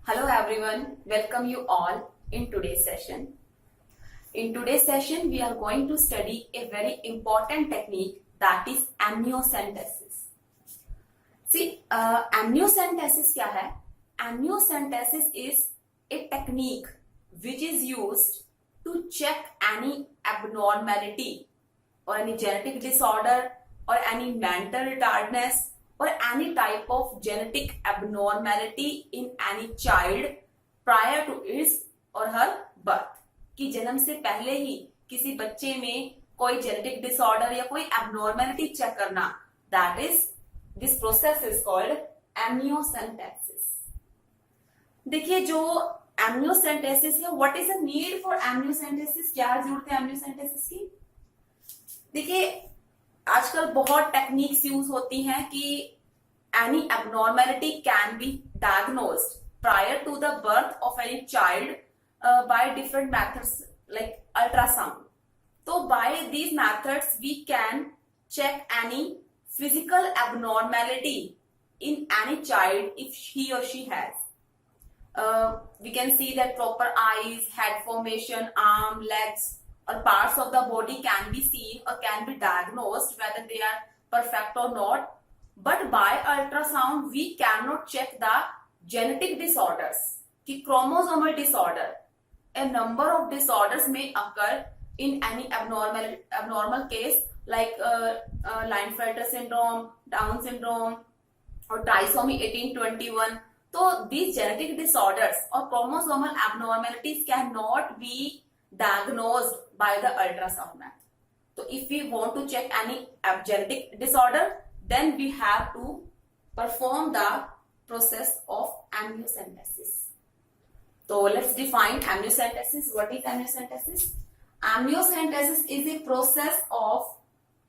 Hello everyone, welcome you all in today's session. In today's session, we are going to study a very important technique that is amniocentesis. See, amniocentesis क्या है? Amniocentesis is a technique which is used to check any abnormality or any genetic disorder or any mental retardedness or any type of genetic abnormality in any child prior to its or her birth. कि जन्म से पहले ही किसी बच्चे में कोई genetic disorder या कोई एबनॉर्मेलिटी चेक करना, that is this process is called amniocentesis. देखिए, जो एमनियोसेंटेसिस है, what is the need for amniocentesis? क्या जरूरत है एमनियोसेंटेसिस की? देखिए, आजकल बहुत टेक्निक्स यूज होती हैं कि any abnormality can be diagnosed prior to the birth of any child by different methods like ultrasound. So by these methods we can check any physical abnormality in any child if he or she has. We can see that proper eyes, head formation, arm, legs or parts of the body can be seen or can be diagnosed whether they are perfect or not. But by ultrasound we cannot check the genetic disorders. कि chromosomal disorder, a number of disorders may occur in any abnormal case like Klinefelter syndrome, Down syndrome or trisomy 18:21. So these genetic disorders or chromosomal abnormalities cannot be diagnosed by the ultrasound method. So if we want to check any genetic disorder, then we have to perform the process of amniocentesis. So let's define amniocentesis. What is amniocentesis? Amniocentesis is a process of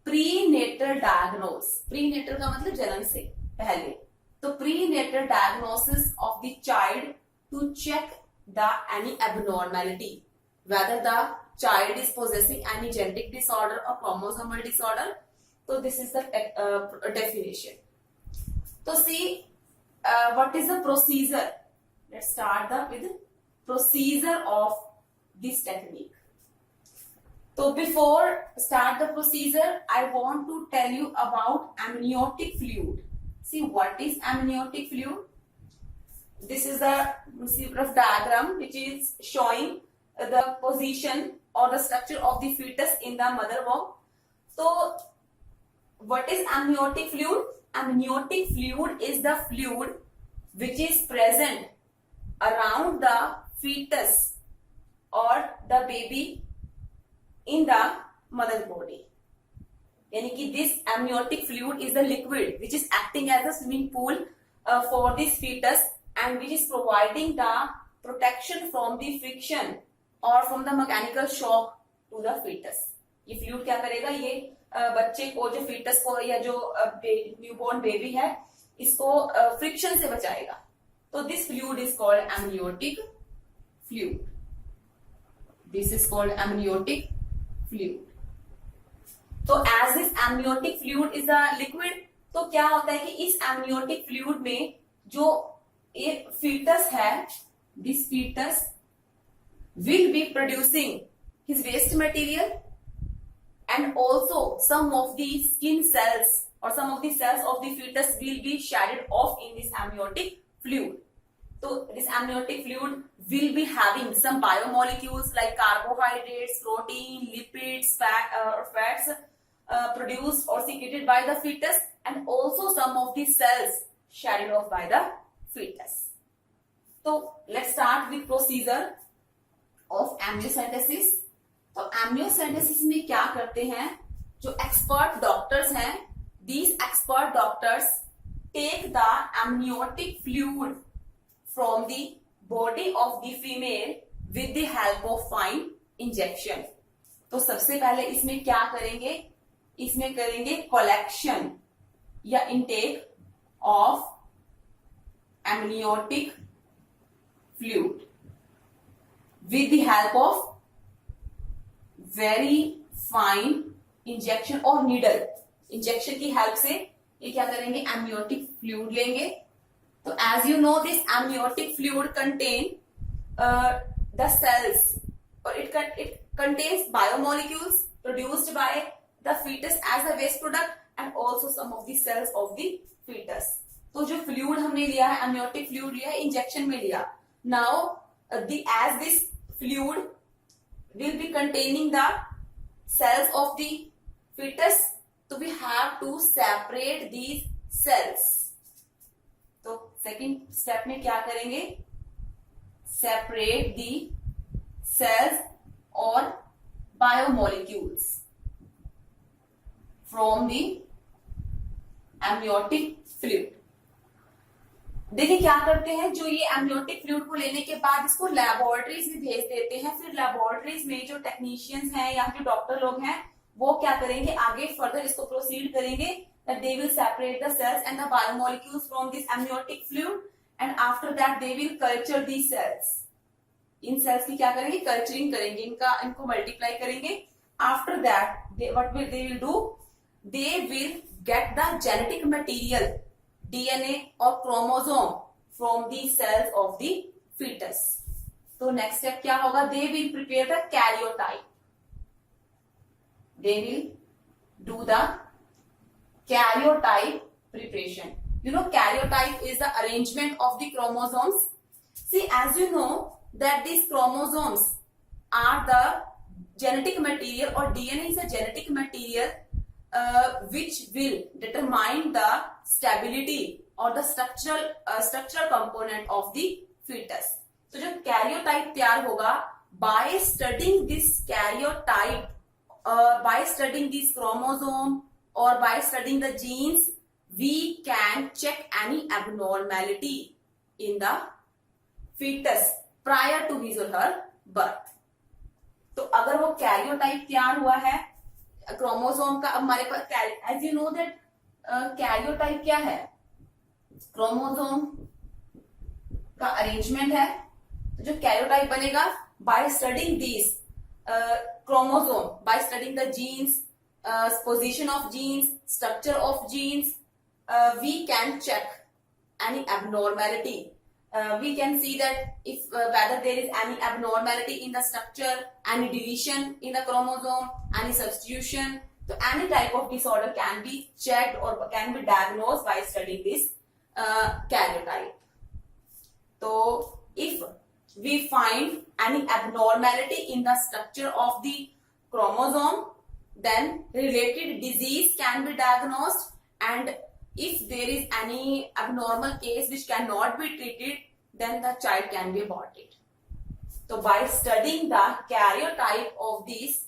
prenatal diagnosis. Prenatal का मतलब जन्म से पहले. तो prenatal diagnosis of the child to check the any abnormality, whether the child is possessing any genetic disorder or chromosomal disorder. So this is the definition. So see, what is the procedure? Let's start with procedure of this technique. So before start the procedure, I want to tell you about amniotic fluid. See, what is amniotic fluid? This is the rough diagram which is showing the position or the structure of the fetus in the mother womb. So what is amniotic fluid? Amniotic fluid is the fluid which is present around the fetus or the baby in the mother body. यानी कि this amniotic fluid is the liquid which is acting as a swimming pool for this fetus and which is providing the protection from the friction or from the mechanical shock to the fetus. ये fluid क्या करेगा? ये बच्चे को, जो fetus को या जो न्यूबॉर्न बेबी है, इसको फ्रिक्शन से बचाएगा. So this fluid is called amniotic fluid. This is called amniotic fluid. So as this amniotic fluid is a liquid, तो क्या होता है कि इस amniotic fluid में जो एक fetus है, this fetus will be producing his waste material and also some of the skin cells or some of the cells of the fetus will be shedded off in this amniotic fluid. So this amniotic fluid will be having some biomolecules like carbohydrates, protein, lipids, fats produced or secreted by the fetus and also some of the cells shedded off by the fetus. So let's start with procedure of amniocentesis. तो amniocentesis में क्या करते हैं? जो expert doctors हैं, these expert doctors take the amniotic fluid from the body of the female with the help of fine injection. तो सबसे पहले इसमें क्या करेंगे? इसमें करेंगे collection या intake of amniotic fluid with the help of very fine injection और needle. इंजेक्शन की हेल्प से ये क्या करेंगे? एमनियोटिक फ्लूइड लेंगे So as you know, this amniotic fluid contain the cells, or it contains biomolecules produced by the fetus as a waste product and also some of the cells of the fetus. तो जो fluid हमने लिया है, amniotic fluid लिया है, injection में लिया. Now as this fluid will be containing the cells of the fetus, so we have to separate these cells. तो सेकेंड स्टेप में क्या करेंगे? Separate the cells or biomolecules from the amniotic fluid. देखिए क्या करते हैं, जो ये एमनियोटिक फ्लूइड को लेने के बाद इसको लैबोरेटरीज में भेज देते हैं. फिर लैबोरेटरीज में जो टेक्नीशियंस हैं या जो डॉक्टर लोग हैं वो क्या करेंगे, आगे फर्दर इसको प्रोसीड करेंगे. that they will separate the cells and the biomolecules from this amniotic fluid, and after that they will culture these cells. In cells की क्या करेंगे, कल्चरिंग करेंगे, इनको मल्टीप्लाई करेंगे. After that what will they will do, they will get the genetic material, DNA or chromosome from the cells of the fetus. तो next step क्या होगा, they will prepare the karyotype. They will do the karyotype preparation. You know, karyotype is the arrangement of the chromosomes. See, as you know that these chromosomes are the genetic material, or DNA is a genetic material which will determine the stability or the structural component of the fetus. तो जो karyotype तैयार होगा, by studying this karyotype, by studying this chromosome or by studying the genes, we can check any abnormality in the fetus prior to his or her birth. तो अगर वो karyotype तैयार हुआ है क्रोमोसोम का, हमारे पास, as you know that karyotype क्या है, क्रोमोसोम का अरेंजमेंट है. तो जो कैरियोटाइप बनेगा, by studying this chromosome, by studying the genes, position of genes, structure of genes, we can check any abnormality. We can see that if whether there is any abnormality in the structure, any deletion in the chromosome, any substitution. So any type of disorder can be checked or can be diagnosed by studying this karyotype. So if we find any abnormality in the structure of the chromosome, then related disease can be diagnosed, and if there is any abnormal case which cannot be treated, then the child can be aborted. So by studying the karyotype of this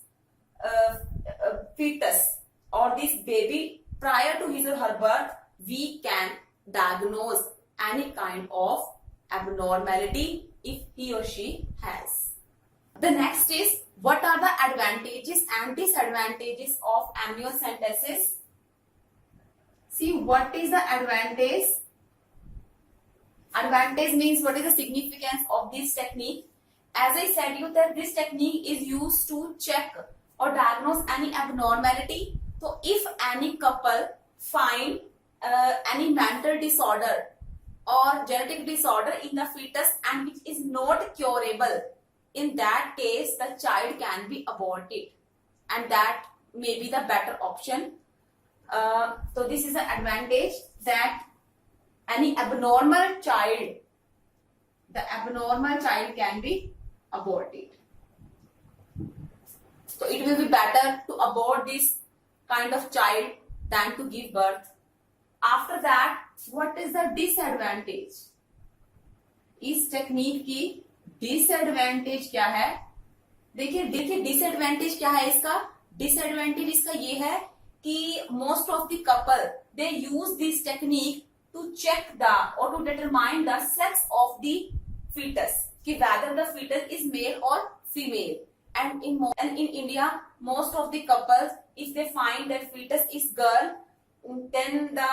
fetus or this baby prior to his or her birth, we can diagnose any kind of abnormality if he or she has. The next is, what are the advantages and disadvantages of amniocentesis? See, what is the advantage? Advantage means what is the significance of this technique. As I said you that this technique is used to check or diagnose any abnormality. So if any couple find any mental disorder or genetic disorder in the fetus and which is not curable, in that case the child can be aborted, and that may be the better option. So this is the advantage, that any abnormal child, the abnormal child can be aborted. So it will be better to abort this kind of child than to give birth. After that, what is the disadvantage? इस technique की disadvantage क्या है? देखिए disadvantage क्या है इसका? Disadvantage इसका ये है कि most of the couple they use this technique to check the और to determine the sex of the fetus, कि whether the fetus is male or female. And in India, most of the couples, if they find that fetus is girl, then the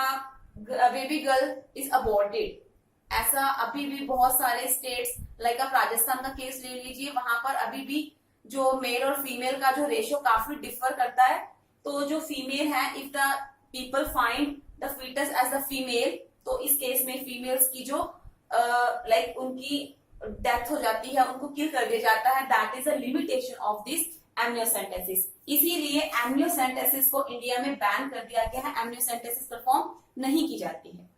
baby girl is aborted. ऐसा अभी भी बहुत सारे states, like आप राजस्थान का case ले लीजिए, वहां पर अभी भी जो मेल और फीमेल का जो रेशियो काफी डिफर करता है. तो जो फीमेल है, if the people find the foetus as the female, तो इस केस में फीमेल्स की जो लाइक उनकी डेथ हो जाती है, उनको किल कर दिया जाता है। That is a limitation of this amniocentesis. इसीलिए एमनियोसेंटेसिस को इंडिया में बैन कर दिया गया है, एमनियोसेंटेसिस परफॉर्म नहीं की जाती है।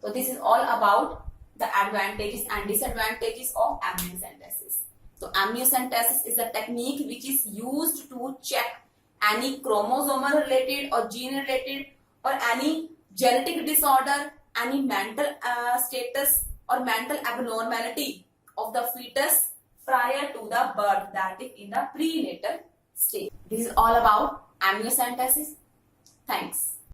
तो this is all about the advantages and disadvantages of amniocentesis. So amniocentesis is a technique which is used to check any chromosomal related or gene related or any genetic disorder, any mental status or mental abnormality of the fetus prior to the birth, that is in the prenatal stage. This is all about amniocentesis. Thanks.